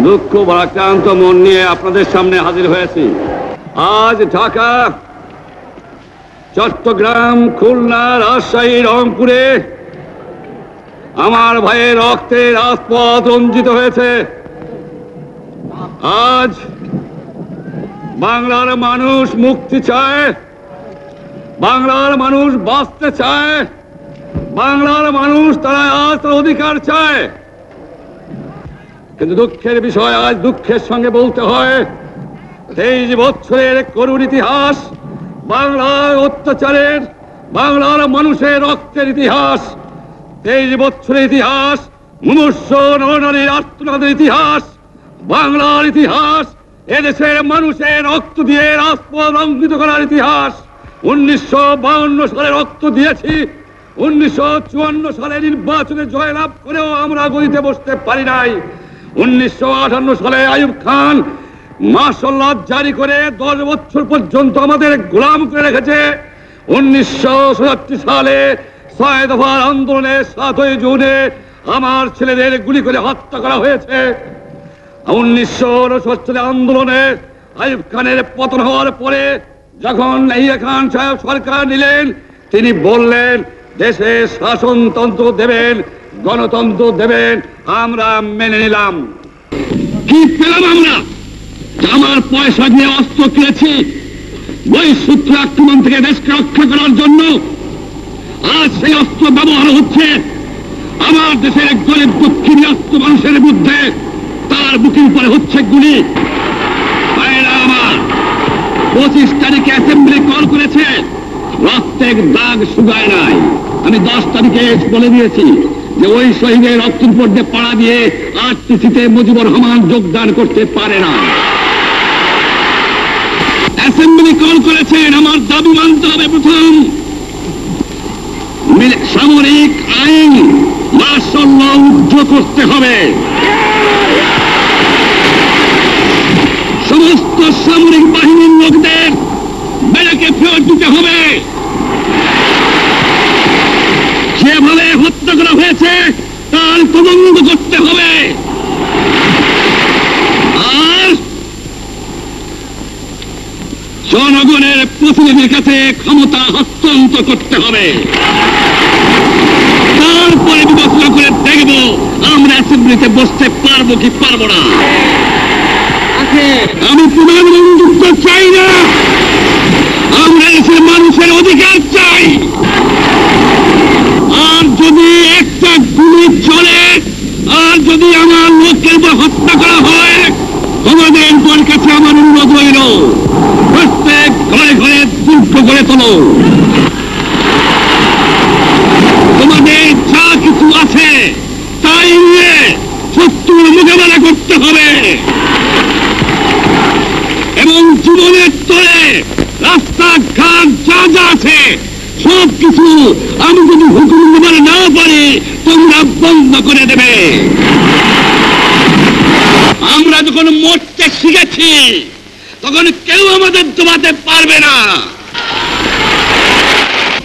দুঃখ ভারাক্রান্ত মন নিয়ে আপনাদের সামনে হাজির হয়েছি। আজ ঢাকা, চট্টগ্রাম, খুলনা, রাজশাহী, রংপুরে আমার ভাইয়ের রক্তে রাজপথ রঞ্জিত হয়েছে। আজ বাংলার মানুষ মুক্তি চায়, বাংলার মানুষ বাঁচতে চায়, বাংলার মানুষ তারা আজ তার অধিকার চায়। কিন্তু দুঃখের বিষয়, আজ দুঃখের সঙ্গে বলতে হয় 23 বছরের করুণ ইতিহাস, বাংলার অত্যাচারের, বাংলার মানুষের রক্তের ইতিহাস, 23 বছরের ইতিহাস, মুমূর্ষ নরনারীর আর্তনাদের ইতিহাস, বাংলার ইতিহাস, এদেশের মানুষের রক্ত দিয়ে রাজপথ রঞ্জিত করার ইতিহাস। 1952 সালে রক্ত দিয়েছি, 1954 সালে নির্বাচনে জয়লাভ করেও আমরা গদিতে বসতে পারি নাই। 1958 সালে আইয়ুব খান মার্শাল ল জারি করে 10 বছর পর্যন্ত আমাদের গোলাম করে রেখেছে। 1967 সালে 6 দফার আন্দোলনে 7ই জুনে আমার ছেলেদের গুলি করে হত্যা করা হয়েছে। 1969 সালে আন্দোলনে আইয়ুব খানের পতন হওয়ার পরে যখন ইয়াহিয়া খান সাহেব সরকার নিলেন, তিনি বললেন দেশে শাসনতন্ত্র দেবেন, গণতন্ত্র দেবেন। আমরা মেনে নিলাম। কি পেলাম আমরা? আমার পয়সা দিয়ে অস্ত্র কিনেছি বহিঃশত্রু আক্রমণ থেকে দেশকে রক্ষা করার জন্য। আজ সেই অস্ত্র ব্যবহার হচ্ছে আমার দেশের গরিব দুঃখী নিরস্ত মানুষের বিরুদ্ধে, তার বুকের উপরে হচ্ছে গুলি। আমার 25 তারিখে অ্যাসেম্বলি কল করেছে, রক্তের দাগ শুকায় নাই। আমি 10 তারিখে বলে দিয়েছি যে ওই শহীদের রক্তের উপর দিয়ে পাড়া দিয়ে আরটিসিতে মুজিবুর রহমান যোগদান করতে পারে না। অ্যাসেম্বলি কল করেছেন, আমার দাবি মানতে হবে। প্রথম, সামরিক আইন মার্শাল ল উদ্ধার করতে হবে। সমস্ত সামরিক বাহিনীর লোকদের ব্যারাকে ফেরত দিতে হবে। যেভাবে হত্যা করা হয়েছে তার তদন্ত করতে হবে। আর জনগণের প্রতিনিধির কাছে ক্ষমতা হস্তান্তর করতে হবে। তারপরে বিবেচনা করে দেখব আমরা অ্যাসেম্বলিতে বসতে পারবো কি পারবো না। আমি পুনর্বন্ধুত্ব চাই না, আমরা দেশের মানুষের অধিকার চাই। আর যদি একটা গুলি চলে, আর যদি আমার লোকের উপর হত্যা করা হয়, তোমাদের উপর কাছে আমার অনুরোধ রইল, প্রত্যেক ঘরে ঘরে দুর্গ করে তোলো। তোমাদের যা কিছু আছে তাই নিয়ে শত্রুর মোকাবেলা করতে হবে এবং জীবনের তরে রাস্তাঘাট যা যা আছে সব কিছু আমি যদি হুকুম দেবার না পারি তোমরা বন্ধ করে দেবে। আমরা যখন মরতে শিখেছি তখন কেউ আমাদের দমাতে পারবে না।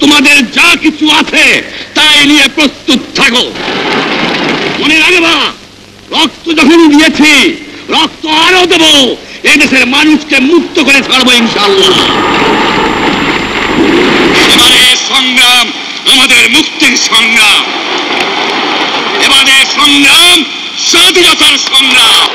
তোমাদের যা কিছু আছে তাই নিয়ে প্রস্তুত থাকো। মনে রাখবা, রক্ত যখন দিয়েছি রক্ত আরো দেবো, এদেশের মানুষকে মুক্ত করে ছাড়বো ইনশাআল্লাহ। এবারের সংগ্রাম আমাদের মুক্তির সংগ্রাম, এবারের সংগ্রাম স্বাধীনতার সংগ্রাম।